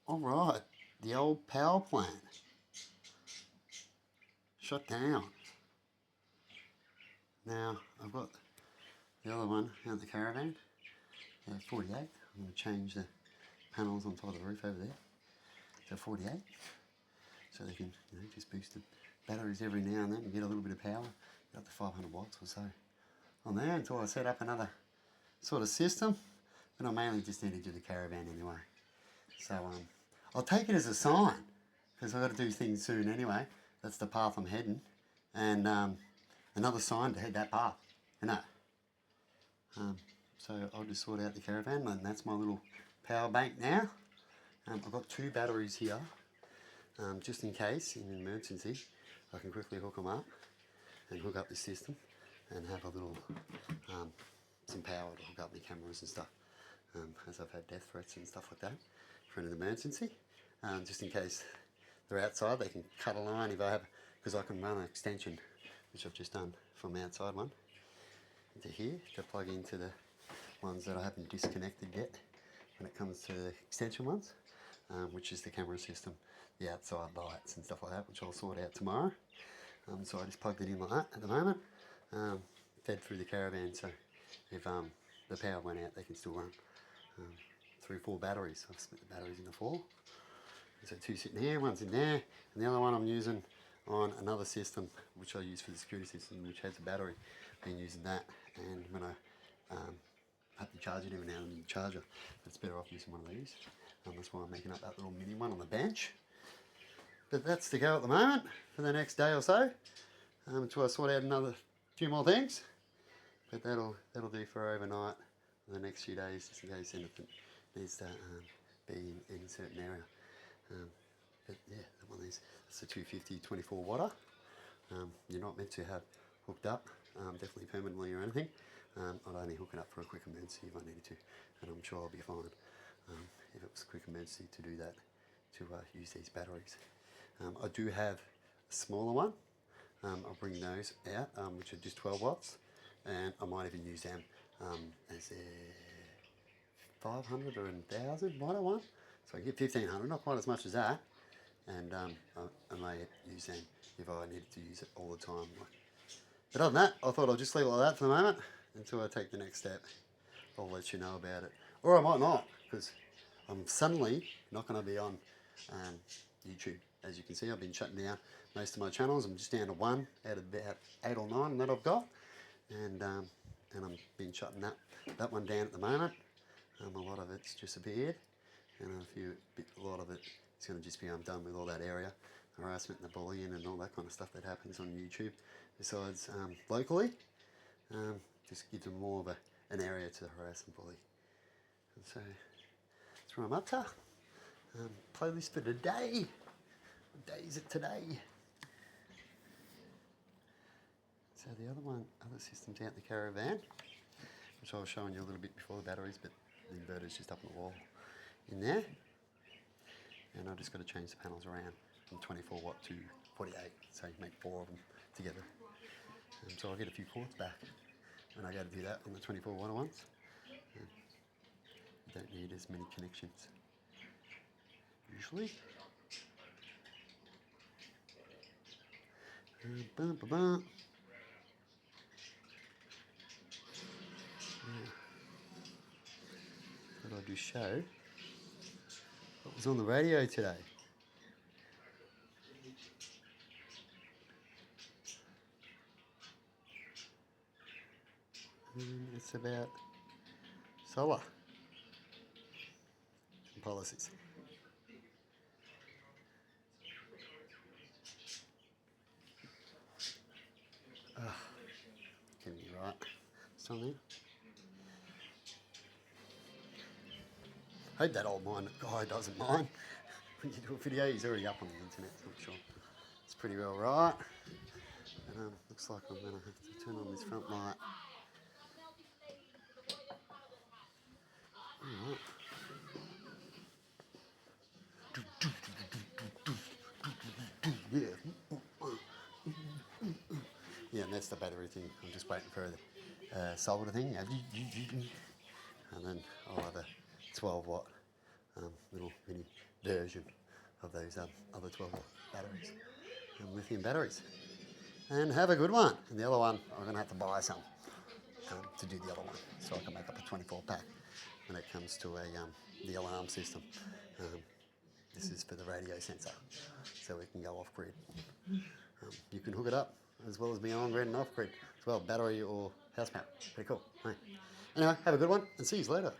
Alright, the old power plant shut down. Now I've got the other one out in the caravan, 48. I'm going to change the panels on top of the roof over there to 48, so they can just boost the batteries every now and then and get a little bit of power, up to 500 watts or so on there until I set up another sort of system. But I mainly just need to do the caravan anyway. So I'll take it as a sign, because I've got to do things soon anyway. That's the path I'm heading, and another sign to head that path, so I'll just sort out the caravan, and that's my little power bank now. I've got 2 batteries here, just in case, in an emergency, I can quickly hook them up and hook up the system and have a little, some power to hook up my cameras and stuff, as I've had death threats and stuff like that for an emergency. Just in case they're outside, they can cut a line if I have, because I can run an extension, which I've just done from outside one into here to plug into the ones that I haven't disconnected yet when it comes to the extension ones, which is the camera system, the outside lights and stuff like that, which I'll sort out tomorrow. So I just plugged it in like that at the moment, fed through the caravan, so if the power went out, they can still run 3 or 4 batteries. I've split the batteries into 4. So 2 sitting here, 1's in there, and the other one I'm using on another system which I use for the security system, which has a battery. I've been using that, and when I have to charge it every now and then, the charger, it's better off using one of these. That's why I'm making up that little mini one on the bench. But that's to go at the moment for the next day or so, until I sort out another few more things. But that'll do for overnight for the next few days, just in case anything needs to be in a certain area. But yeah, that one is, that's a 250 24 watter. You're not meant to have hooked up, definitely permanently or anything. I'd only hook it up for a quick emergency if I needed to, and I'm sure I'll be fine if it was a quick emergency to do that, to use these batteries. I do have a smaller one. I'll bring those out, which are just 12 watts, and I might even use them as a 500 or 1000 watt one. So I get 1500, not quite as much as that, and I may use them if I needed to use it all the time. But other than that, I thought I'll just leave it like that for the moment until I take the next step. I'll let you know about it, or I might not, because I'm suddenly not going to be on YouTube. As you can see, I've been shutting down most of my channels. I'm just down to 1 out of about 8 or 9 that I've got, and I've been shutting that one down at the moment. A lot of it's disappeared, and a lot of it is going to just be I'm done with all that area harassment and the bullying and all that kind of stuff that happens on YouTube. Besides locally, just gives them more of an area to harass and bully. And so that's where I'm up to. Playlist for today. What day is it today? So the other system's out in the caravan, which I was showing you a little bit before the batteries, but the inverter's just up on the wall in there. And I just got to change the panels around from 24 watt to 48, so you make 4 of them together. So I'll get a few cords back when I go to do that on the 24 watt ones. You don't need as many connections usually. Yeah. Thought I'd just show what was on the radio today. And it's about solar and policies. Can be right. It's on there. I hope that old guy doesn't mind when you do a video. He's already up on the internet, so I'm sure it's pretty well right. And, looks like I'm going to have to turn on this front light. Alright. Yeah. Yeah, and that's the battery thing. I'm just waiting for the solder thing. And then I'll have a 12 watt little mini version of those other 12 volt batteries, lithium batteries. And have a good one. And the other one, I'm going to have to buy some to do the other one, so I can make up a 24 pack when it comes to the alarm system. This is for the radio sensor, so we can go off grid. You can hook it up as well as be on grid and off grid as well, battery or house power. Pretty cool. Right. Anyway, have a good one and see you later.